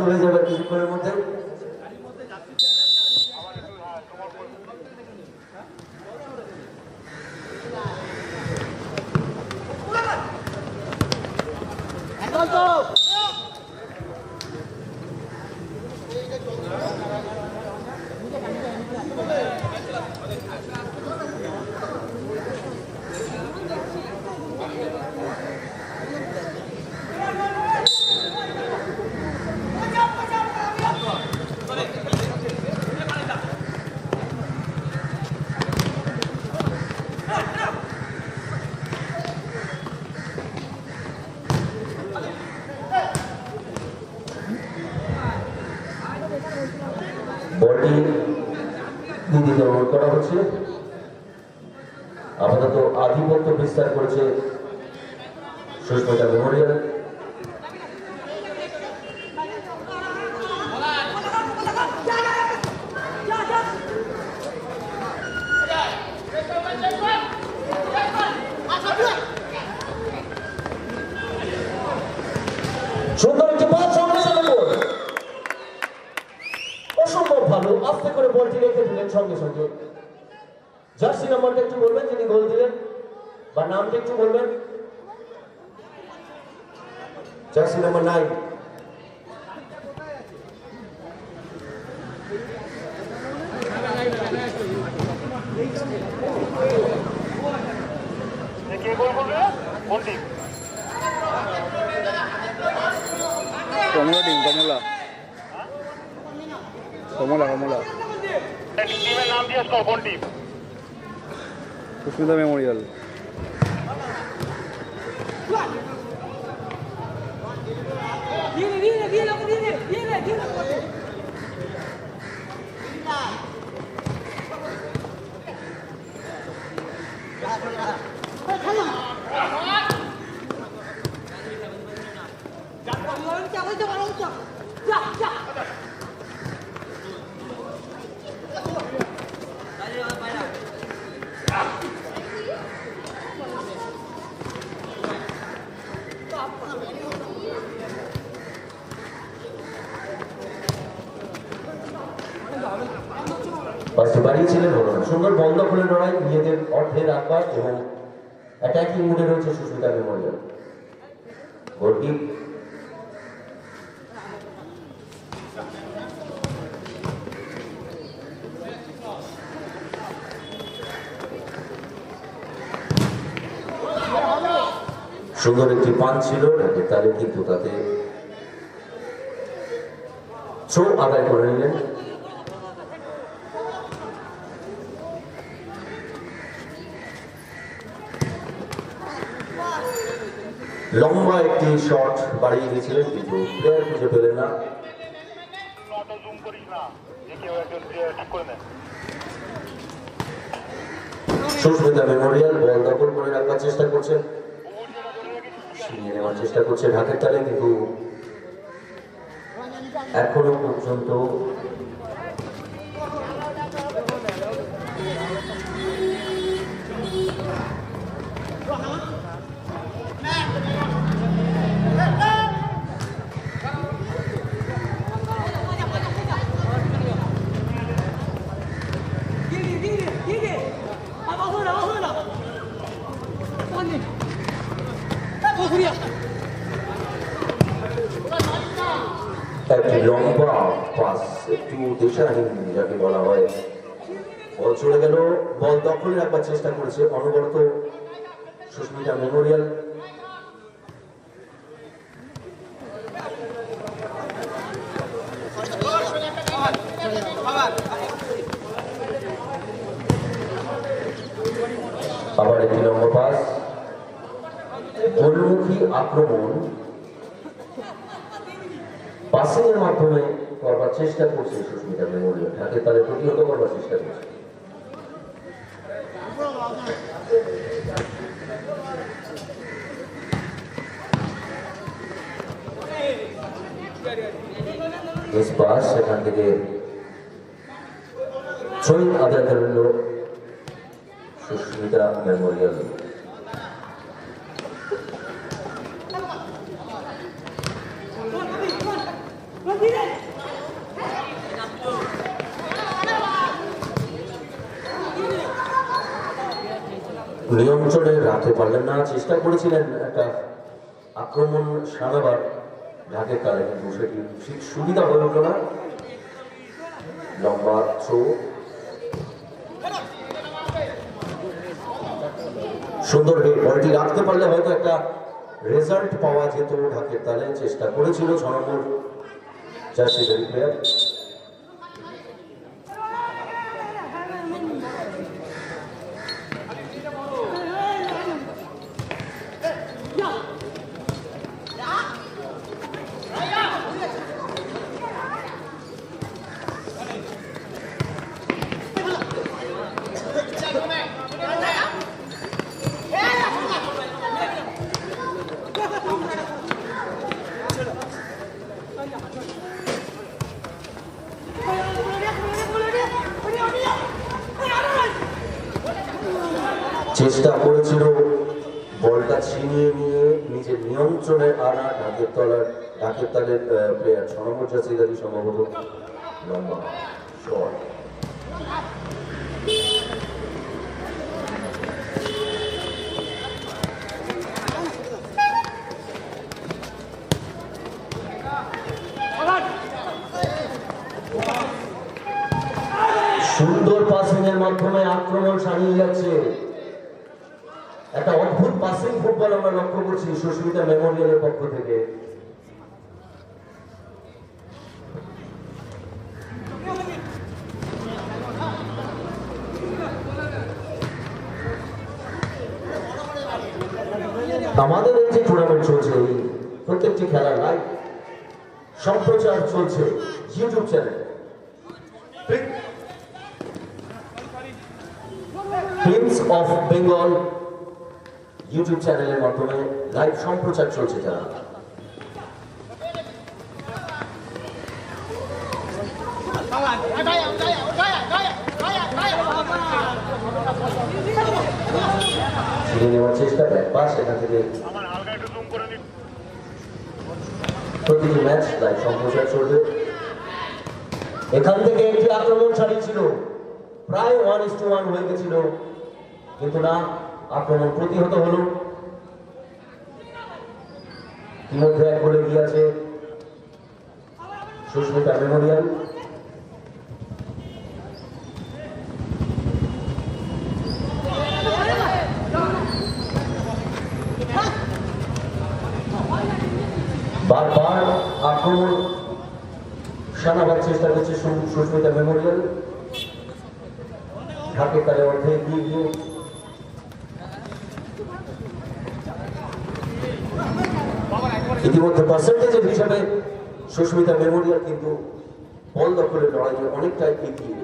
শুরু হয়ে যাবে কিছুক্ষণের মধ্যে। বলটি দিদিকে অনুরোধ করা হচ্ছে। আপাতত আধিপত্য বিস্তার করেছে সুস্মিতা মেমোরিয়াল। সুন্দর একটি পাস, অসম্ভব ভালো। আস্তে করে বলটি রেখে দিলেন সঙ্গে সঙ্গে। জার্সি নাম্বারটা একটু বলবেন যিনি গোল দিলেন, বা নামটা একটু বলবেন। Jersey number 9। কমলা টিম, কমলা কমলা কমলা টিমের নাম দিয়ে আসো। কোন টিম? সুস্মিতা মেমোরিয়াল। বাড়িয়েছিলেন সুন্দর বল দখলের লড়াই, নিজেদের অর্ধে রাখবার এবং অ্যাটাকিং মুডে রয়েছে সুস্মিতা মেমোরিয়াল। গোলকিপ সুন্দর একটি পান ছিল তাহলে, কিন্তু তাতে থ্রো আদায় করে নিলেন। লম্বা একটি শট বাড়িয়ে দিয়েছিলেন, কিন্তু প্লেয়ার খুঁজে পেলেন না। সুস্মিতা মেমোরিয়াল বল দখল করে রাখবার চেষ্টা করছেন, ছিনিয়ে নেওয়ার চেষ্টা করছে ঢাকের তালে, কিন্তু এখনো পর্যন্ত একটি লম্বা পাস, একটু দিশাহীন যাকে বলা হয়। বল চলে গেল, বল দখলে রাখবার চেষ্টা করেছে অনবরত সুস্মিতা মেমোরিয়াল। আবার একটি লম্বা পাস, গোলমুখী আক্রমণ পাসিং এর মাধ্যমে করবার চেষ্টা করছে সুস্মিতা মেমোরিয়াল, তাকে তাদের প্রতিহত করবার চেষ্টা করছে। সেখান থেকে ছয় আদায় করল সুস্মিতা মেমোরিয়াল। নিয়ন্ত্রণে রাখতে পারলেন না, চেষ্টা করেছিলেন একটা আক্রমণ সারাবার ঢাকের তালে, কিন্তু সেটি ঠিক সুবিধা হয়ে উঠল না। লম্বা থ্রো, সুন্দর হেড, বলটি রাখতে পারলে হয়তো একটা রেজাল্ট পাওয়া যেত ঢাকের তালে। চেষ্টা করেছিল 6 নম্বর জার্সিধারী প্লেয়ার। চেষ্টা করেছিল বলটা ছিনিয়ে নিয়ে নিজের নিয়ন্ত্রণে আনা ঢাকের তালের প্লেয়ার 6 নম্বর জার্সিধারী, সম্ভবত লম্বা শট। সুন্দর পাসিং এর মাধ্যমে আক্রমণ সারিয়ে যাচ্ছে। একটা অদ্ভুত পাসিং ফুটবল আমরা লক্ষ্য করছি সুস্মিতা মেমোরিয়ালের পক্ষ থেকে। আমাদের এই যে টুর্নামেন্ট চলছে, এই প্রত্যেকটি খেলার লাইভ সম্প্রচার চলছে ইউটিউব চ্যানেলে। প্রিন্স অফ বেঙ্গল ইউটিউব চ্যানেলের মাধ্যমে লাইভ সম্প্রচার চলছে। যারা ছিঁড়ে নেওয়ার চেষ্টা, ব্যাকপাস, সেখান থেকে প্রতিটি ম্যাচ লাইভ সম্প্রচার চলবে। এখান থেকে একটি আক্রমণ সারিয়েছিল, প্রায় 1:1 হয়ে গেছিল, কিন্তু না, আক্রমণ প্রতিহত হল। ইতিমধ্যে এক গোলে গিয়েছে সুস্মিতা মেমোরিয়াল। বারবার আক্রমণ সানাবার চেষ্টা করছে সুস্মিতা মেমোরিয়াল। ঢাকের তালে অর্ধে এগিয়ে গিয়ে ইতিমধ্যে পার্সেন্টেজের হিসাবে সুস্মিতা মেমোরিয়াল কিন্তু বল দখলের লড়াইয়ে অনেকটাই এগিয়ে।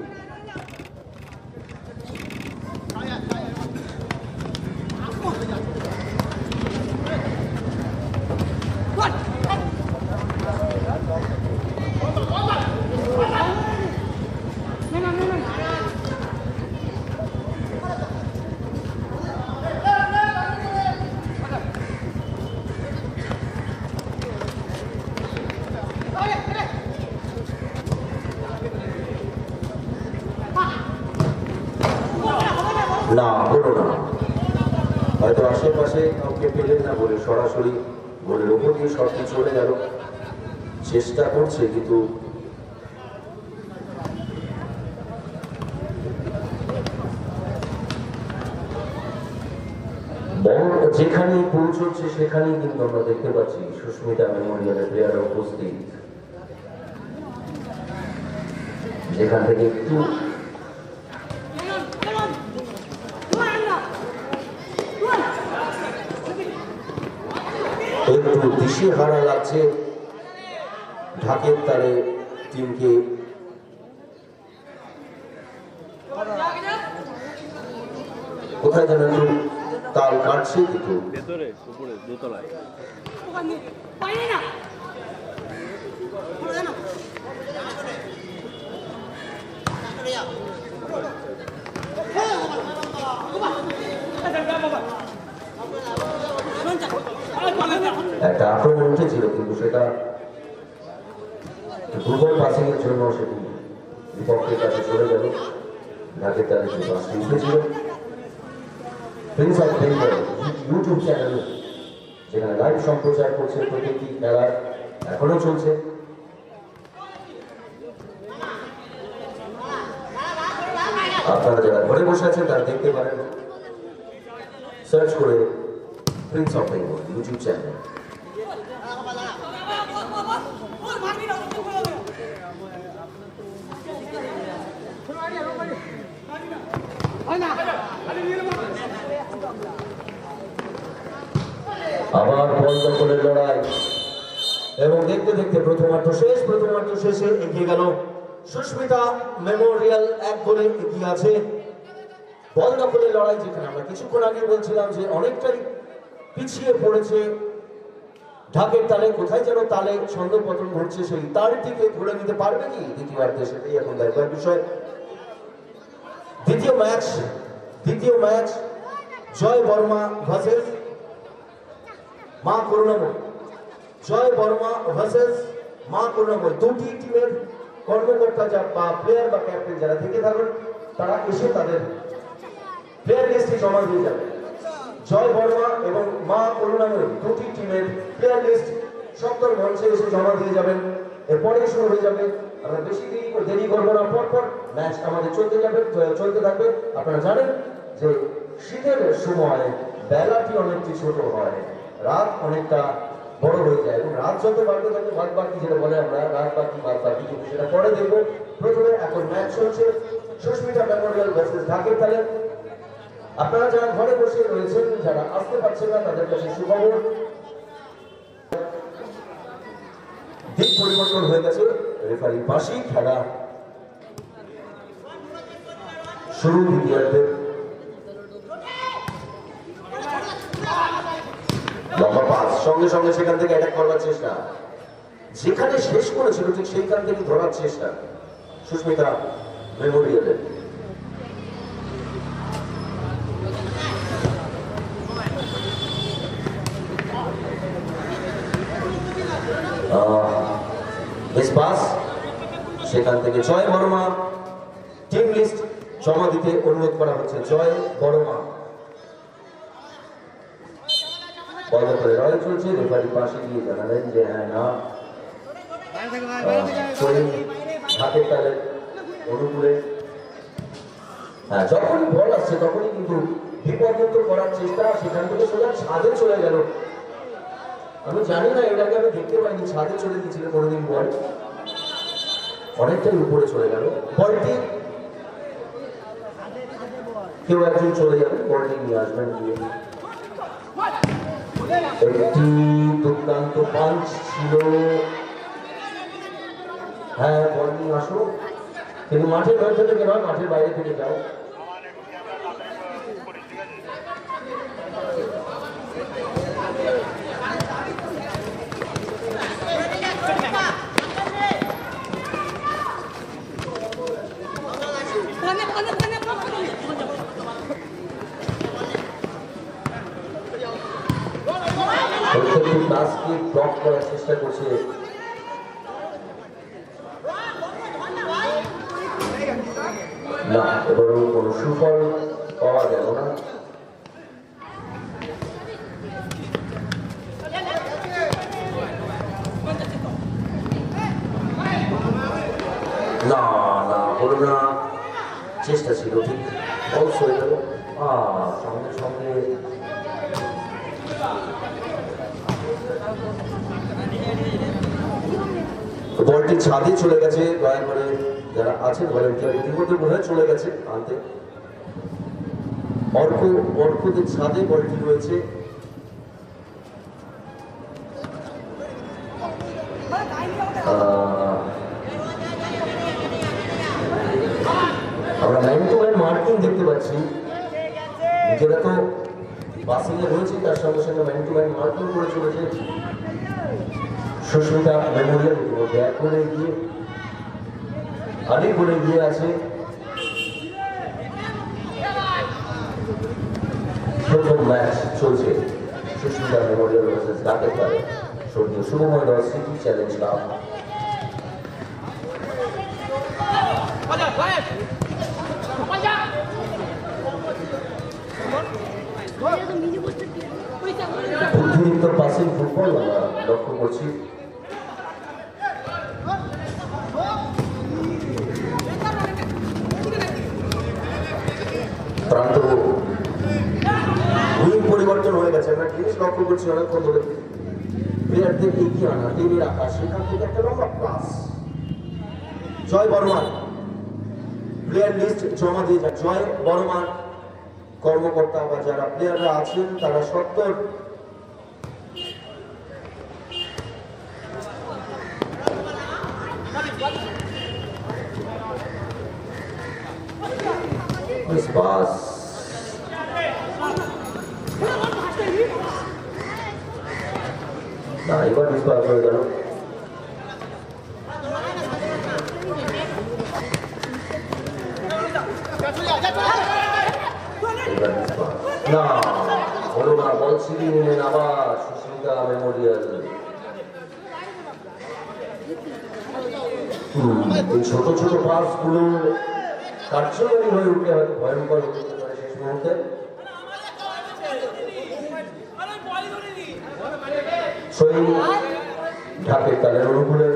না, হলো না, হয়তো আশেপাশে কাউকে পেলেন না বলে সরাসরি গোলের উপর দিয়ে শটটি চলে গেল। চেষ্টা করছে, কিন্তু বল যেখানেই পৌঁছচ্ছে সেখানেই কিন্তু আমরা দেখতে পাচ্ছি সুস্মিতা মেমোরিয়ালের প্লেয়ার উপস্থিত। যেখান থেকে একটু দিশেহারা লাগছে ঢাকের তালে টিমকে। কোথায় যেন একটু তাল কাটছে, কিন্তু ভেতরে উপরে দোতলায়। একটা আক্রমণ উঠেছিল, কিন্তু সেটা দুর্বল পাসিং এর জন্য সেটি বিপক্ষের কাছে চলে গেল। ঢাকের তালে যে বাসটি উঠেছিল Prince of Bengal YouTube channel, যেখানে লাইভ সম্প্রচার করছে প্রতিটি খেলার, এখনো চলছে। আপনারা যারা ঘরে বসে আছেন তারা দেখতে পারেন, সার্চ করে Prince of Bengal YouTube channel. আবার বল দখলের লড়াই, এবং দেখতে দেখতে প্রথমার্ধ শেষে এগিয়ে গেল সুস্মিতা মেমোরিয়াল, 1 গোলে এগিয়ে আছে। বল দখলের লড়াই, যেখানে আমরা কিছুক্ষণ আগে বলছিলাম যে অনেকটাই পিছিয়ে পড়েছে ঢাকের তালে, কোথায় যেন তালে ছন্দ পতন ঘটছে, সেই তার দিকে ধরে নিতে পারবে কি দ্বিতীয়ার্ধে, সেটাই এখন দেখবার বিষয়। দ্বিতীয় ম্যাচ জয় বর্মা ভার্সেস মা করুণাময়ী। জয় বর্মা ভার্সেস মা করুণাময়ী, দুটি টিমের কর্মকর্তা বা প্লেয়ার বা ক্যাপ্টেন যারা থেকে থাকেন তারা এসে তাদের প্লেয়ার লিস্টে জমা দিয়ে যাবে। জয় বর্মা এবং মা করুণাময়ী দুটি টিমের প্লেয়ার লিস্ট সপ্তম মঞ্চে এসে জমা দিয়ে যাবেন। এরপরে শুরু হয়ে যাবে, আমরা বেশি দেরি করবো না, পরপর ম্যাচ আমাদের চলতে থাকবে। আপনারা জানেন যে শীতের সময় বেলাটি অনেকটি ছোট হয়, রাত অনেকটা বড় হয়ে যায়, এবং রাত যত বাড়তে থাকে বাদ বাকি, যেটা বলে আমরা রাত বাকি, কিন্তু সেটা পরে দেখবো। প্রথমে এখন ম্যাচ চলছে সুস্মিতা মেমোরিয়াল ভার্সেস ঢাকের তালে। আপনারা যারা ঘরে বসে রয়েছেন, যারা আসতে পারছেন না, তাদের কাছে সুখবর, দিক পরিবর্তন হয়ে গেছে। রেফারির পাশেই খেলা শুরু দ্বিতীয়ার্ধে। লম্বা পাস, সঙ্গে সঙ্গে সেখান থেকে অ্যাটাক করবার চেষ্টা, যেখানে শেষ করেছিল ঠিক সেইখান থেকে ধরার চেষ্টা সুস্মিতা মেমোরিয়ালের। পাস, সেখান থেকে জয় বর্মা, টিম লিস্ট জমা দিতে অনুরোধ করা হচ্ছে। জয় বর্মা বল করে লড়াই চলছে, রেফারি পাশে গিয়ে জানালেন যে হ্যাঁ না হাতের তালে অনুকূলে। হ্যাঁ, যখনই বল আসছে তখনই কিন্তু বিপর্যস্ত করার চেষ্টা, সেখান থেকে সোজা ছাদে চলে গেল। আমি জানি না, এটাকে আমি দেখতে পাইনি, ছাদে চলে গেছিল কোনোদিন বল, অনেকটাই উপরে চলে গেল বলটি। কেউ একজন চলে যাবেন, বলটি নিয়ে আসবেন গিয়ে। একটি দুর্দান্ত পাঞ্চ ছিল, হ্যাঁ বল নিয়ে আসো, কিন্তু মাঠের মধ্যে থেকে নয়, মাঠের বাইরে থেকে যাও। ব্লক করার চেষ্টা করছে, না এবারও কোনো সুফল পাওয়া গেল না। না না হলো না, চেষ্টা ছিল ঠিক, বল হয়ে গেল। সঙ্গে সঙ্গে বলটি ছাদে চলে গেছে। দয়া করে যারা আছে ভলেন্টিয়ার, ইতিমধ্যে বোধ হয় চলে গেছে আনতে। অর্কদের ছাদে বলটি রয়েছে। আমরা ম্যান টু ম্যান মার্কিং দেখতে পাচ্ছি, যেটা তো পাসিং এ রয়েছে, তার সঙ্গে সঙ্গে ম্যান টু ম্যান মার্কিং করে চলেছে সুস্মিতা মেমোরিয়াল। ইতিমধ্যে 1 গোলে এগিয়ে, আগে গোলে এগিয়ে আছে। প্রথম ম্যাচ চলছে সুস্মিতা মেমোরিয়াল ভার্সেস ঢাকের তালে, স্বর্গীয় Shubhamoy Das city challenge club. Passing football আমরা লক্ষ্য করছি। প্রান্ত উইং পরিবর্তন হয়ে গেছে, আমরা জিনিস লক্ষ্য করছি অনেকক্ষণ ধরে। প্লেয়ারদের এগিয়ে আনা, টেনে রাখা, সেখান থেকে একটা লম্বা পাস। জয় বর্মন প্লেয়ার লিস্ট জমা দিয়ে যায়। জয় বর্মন কর্মকর্তা বা যারা প্লেয়াররা আছেন তারা 70 পাস না, এবার মিসপাস হয়ে গেল। না হলো না, বল ছিনিয়ে নিলেন আবার সুস্মিতা মেমোরিয়াল। এই ছোট ছোট পাস গুলো কার্যকরী হয়ে উঠে হয়তো ভয়ঙ্কর হতে পারে শেষ মুহূর্তে। সেই ঢাকের তালের অনুকূলে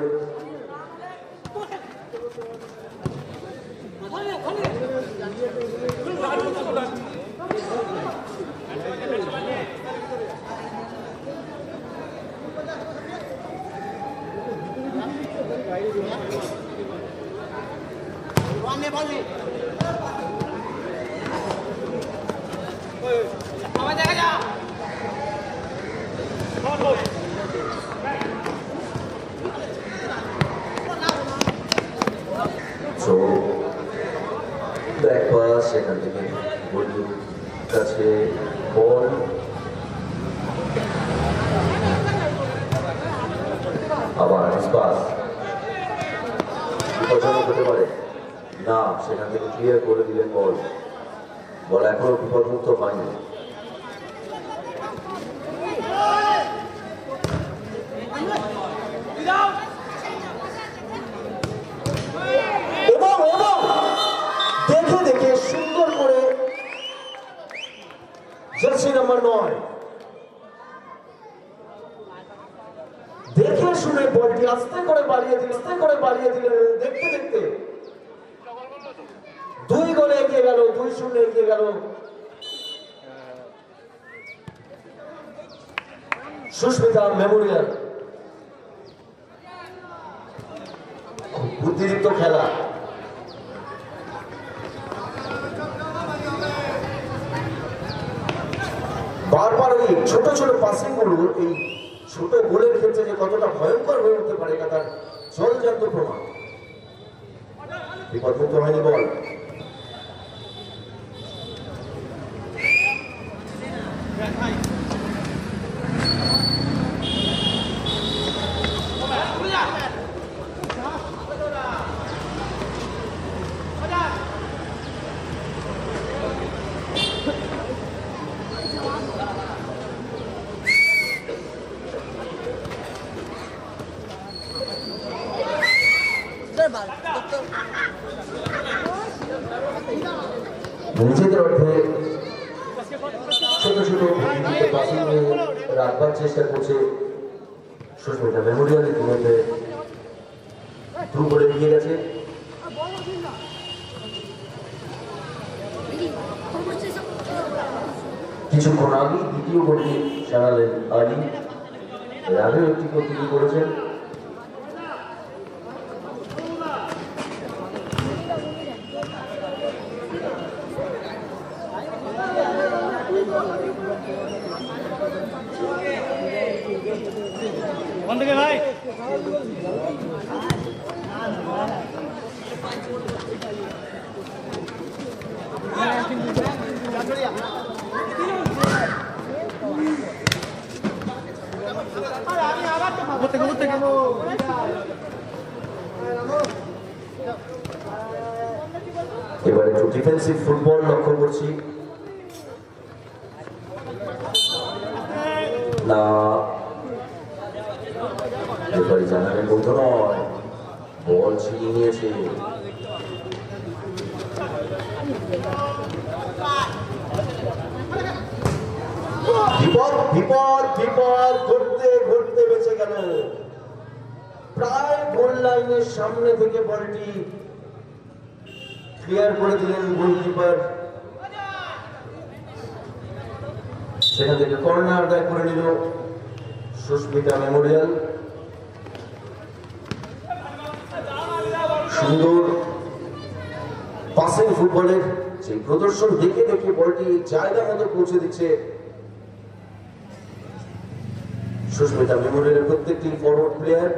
সেখান থেকে গোলকির কাছে বল, আবার পাস বিপজ্জনক হতে পারে না, সেখান থেকে ক্লিয়ার করে দিলেন বল। বল এখনো বিপদমুক্ত হয়নি। সুন্দর করে জার্সি নাম্বার 9 দেখে শুনে বলটি আস্তে করে বাড়িয়ে দিলেন। দেখতে দেখতে 2 গোলে এগিয়ে গেল, 2-0 এগিয়ে গেল সুস্মিতা মেমোরিয়াল। বুদ্ধিদীপ্ত খেলা, বারবার ওই ছোট ছোট পাসিং গুলো এই ছোট গোলের ক্ষেত্রে যে কতটা ভয়ঙ্কর হয়ে উঠতে পারে এটা তার জলজান্ত প্রমাণ। বিপদমুক্ত হয়নি বল। নিজেদের অর্থে ছোট ছোট রাখবার চেষ্টা করছে সুস্মিতা মেমোরিয়াল। ইতিমধ্যে 2 গোলে এগিয়ে গেছে। কিছুক্ষণ আগে দ্বিতীয় গোলটি সারালেন আলী, এর আগেও একটি গোল তিনি করেছেন। ভাই এবারে একটু ডিফেন্সিভ ফুটবল লক্ষ্য করছি। না, রেফারি জানালেন বৈধ নয়, বল ছিনিয়ে নিয়েছে। বিপদ বিপদ বিপদ ঘটতে ঘটতে বেঁচে গেল। প্রায় গোল লাইনের সামনে থেকে বলটি ক্লিয়ার করে দিলেন গোলকিপার। সেখান থেকে কর্নার আদায় করে নিল সুস্মিতা মেমোরিয়াল। সুন্দর পাসিং ফুটবলের যে প্রদর্শন দেখে দেখে বলটি জায়গা মতো পৌঁছে দিচ্ছে সুস্মিতা মেমোরিয়ালের প্রত্যেকটি ফরওয়ার্ড প্লেয়ার।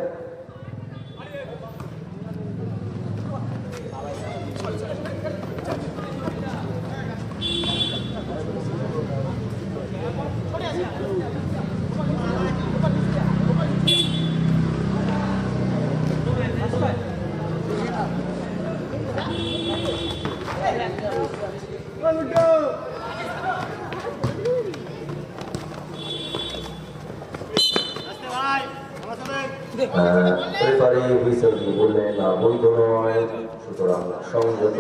রেফারি হুইসেল দিয়ে বললেন না, বৈধ নয়, সুতরাং সংযত।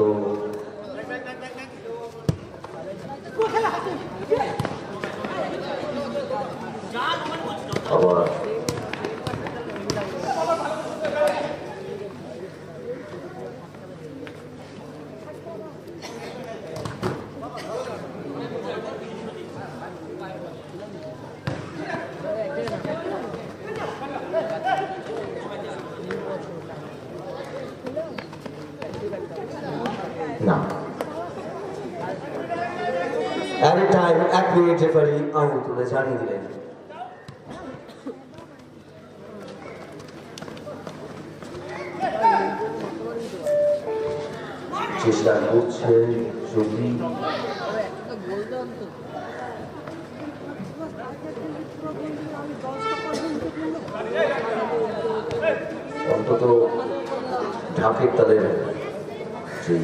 আবার না, at a time accurate referee out তুলে জানিয়ে দিলেন। চেষ্টা করছে যদি অন্তত ঢাকের তাদের যে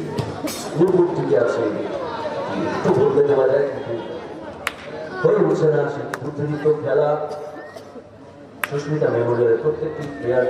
পূর্ববর্তীকে আছে একটু বলতে দেওয়া যায়, হয়ে উঠছে না সে বুদ্ধিদীপ্ত খেলা। সুস্মিতা মেমোরিয়ালের প্রত্যেকটি প্লেয়ার